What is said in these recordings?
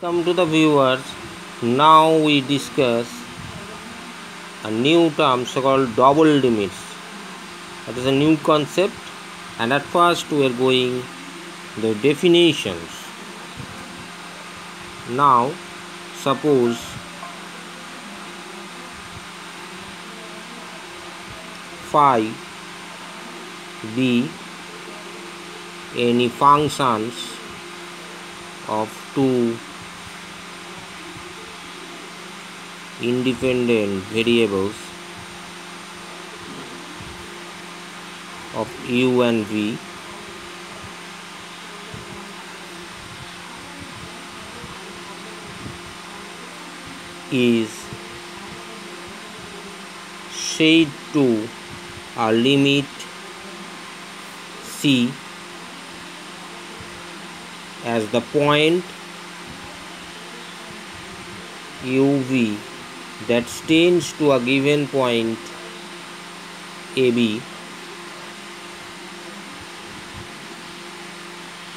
Come to the viewers. Now we discuss a new term called double limits. That is a new concept, and at first we are going the definitions. Now suppose phi be any functions of two independent variables of u and v is said to a limit c as the point uv that tends to a given point AB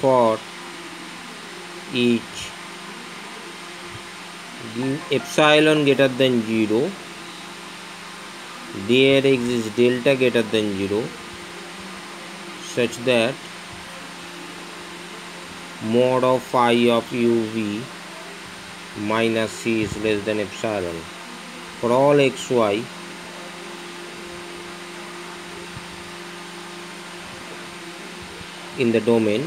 for each epsilon greater than 0, there exists delta greater than 0, such that mod of phi of uv minus c is less than epsilon for all xy in the domain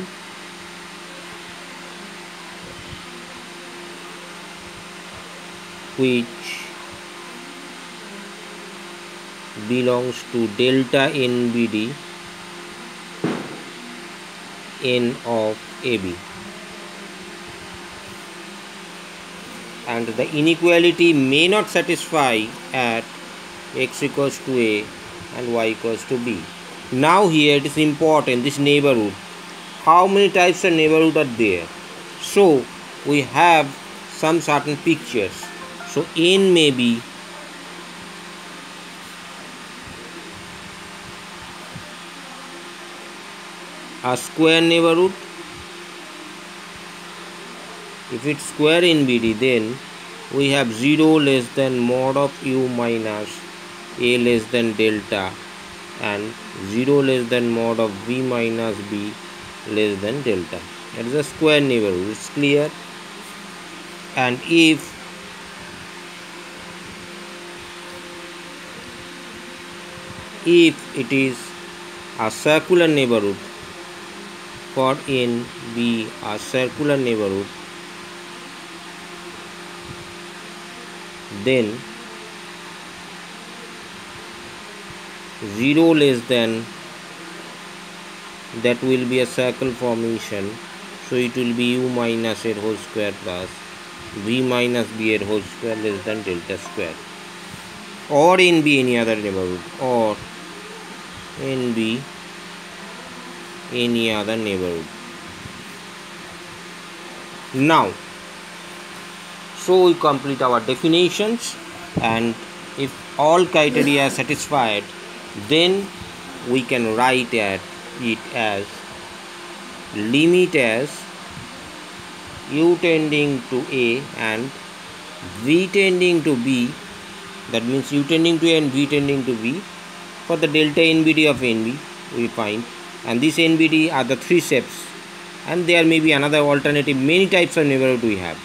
which belongs to delta NBD n of AB, and the inequality may not satisfy at x equals to a and y equals to b. Now here it is important, this neighborhood, how many types of neighborhood are there. So we have some certain pictures. So n may be a square neighborhood. If it's square NBD, then we have 0 less than mod of u minus a less than delta and 0 less than mod of v minus b less than delta. That is a square neighborhood. It's clear. And if it is a circular neighborhood, for n be a circular neighborhood, then 0 less than, that will be a circle formation, so it will be u minus a whole square plus v minus b a whole square less than delta square, or n be any other neighborhood, or n be any other neighborhood. Now, so we complete our definitions, and if all criteria are satisfied, then we can write it as limit as u tending to a and v tending to b, that means u tending to a and v tending to b for the delta NBD of NB we find, and this NBD are the three shapes, and there may be another alternative, many types of neighborhood we have.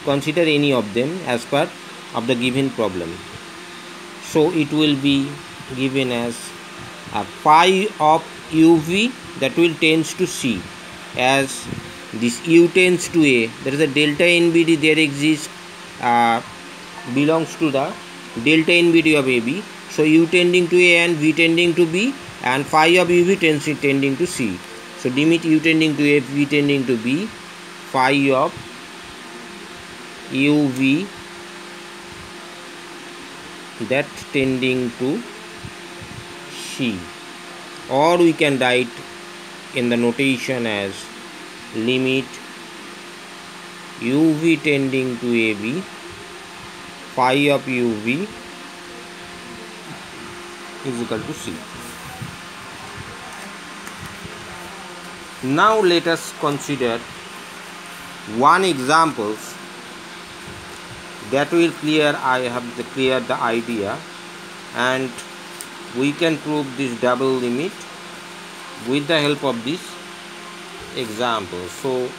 Consider any of them as per of the given problem. So it will be given as a phi of uv that will tends to c, as this u tends to a, there is a delta NBD there exists, belongs to the delta NBD of AB, so u tending to a and v tending to b, and phi of uv tending to c. So limit u tending to a, v tending to b, phi of uv that tending to c, or we can write in the notation as limit uv tending to AB, phi of uv is equal to c. Now let us consider one example that will clear. I have cleared the idea, and we can prove this double limit with the help of this example. So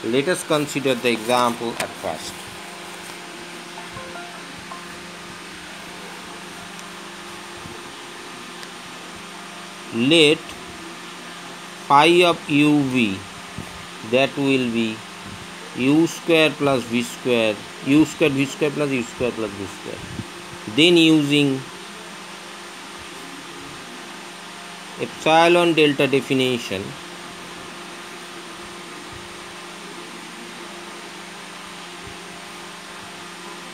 let us consider the example at first. Let phi of uv, that will be u square plus v square, u square v square plus u square plus v square. Then using epsilon delta definition,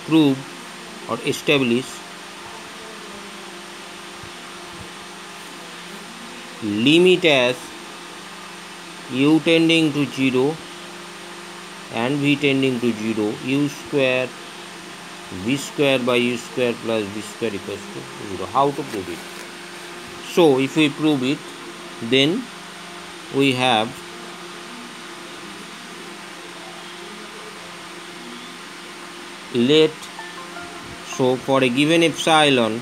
prove or establish limit as u tending to 0 and v tending to 0, u square v square by u square plus v square equals to 0. How to prove it? So if we prove it, then we have so for a given epsilon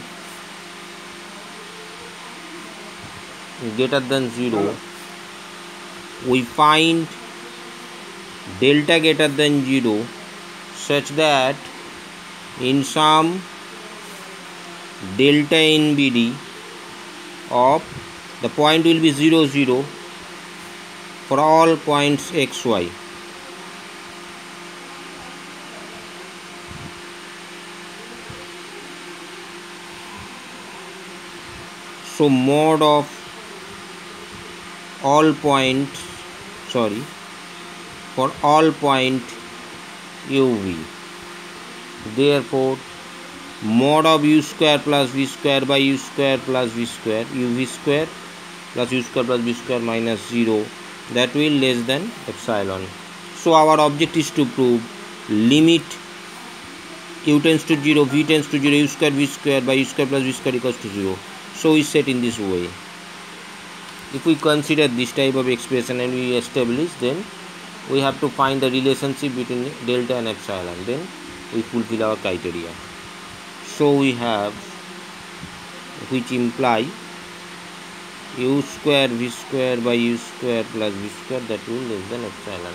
greater than 0, we find delta greater than 0 such that in some delta NBD of the point will be 0 0 for all points xy. So mod of all points, for all point uv, therefore mod of u square plus v square by u square plus v square, uv square plus u square plus v square minus 0, that will less than epsilon. So our object is to prove limit u tends to 0, v tends to 0, u square v square by u square plus v square equals to 0. So we set in this way. If we consider this type of expression and we establish, then we have to find the relationship between delta and epsilon, then we fulfill our criteria. So we have, which imply u square v square by u square plus v square, that will less than epsilon.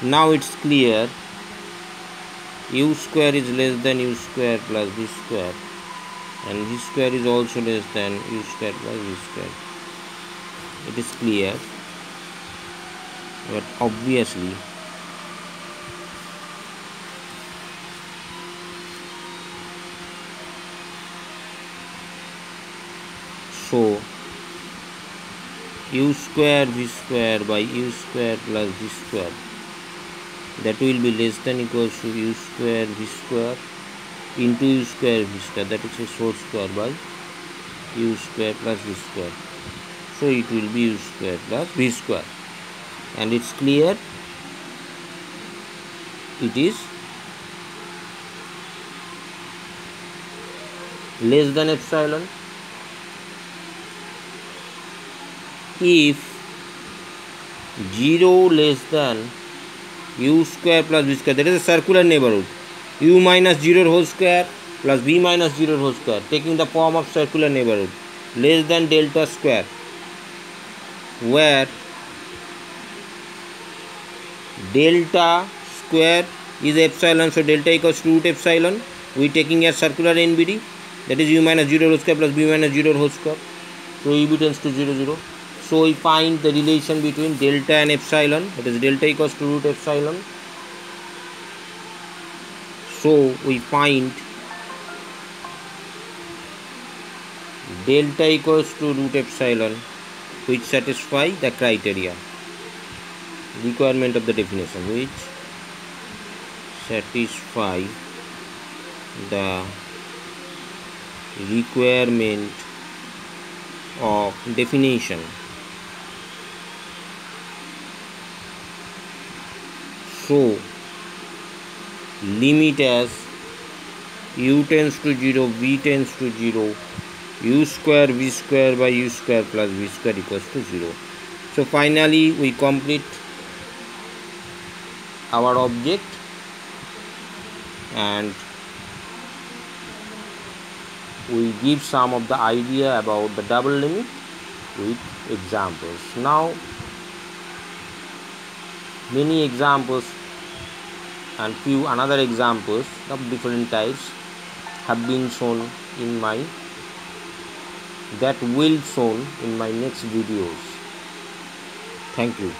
Now it's clear, u square is less than u square plus v square, and v square is also less than u square plus v square. It is clear, but obviously so u square v square by u square plus v square, that will be less than equals to u square v square into u square v square, that is a whole square by u square plus v square. So it will be u square plus v square, and it's clear it is less than epsilon. If 0 less than u square plus v square, that is a circular neighborhood, u minus 0 whole square plus v minus 0 whole square, taking the form of circular neighborhood, less than delta square, where delta square is epsilon, so delta equals to root epsilon. We taking a circular NBD, that is u minus 0 whole square plus v minus 0 whole square, so UB tends to 0 0. So we find the relation between delta and epsilon, that is delta equals to root epsilon. So we find delta equals to root epsilon, which satisfy the criteria, requirement of the definition, which satisfy the requirement of definition. So limit as u tends to 0, v tends to 0, u square v square by u square plus v square equals to 0. So finally we complete our object and we give some of the idea about the double limit with examples. Now many examples and few another examples of different types have been shown in my that will shown in my next videos. Thank you.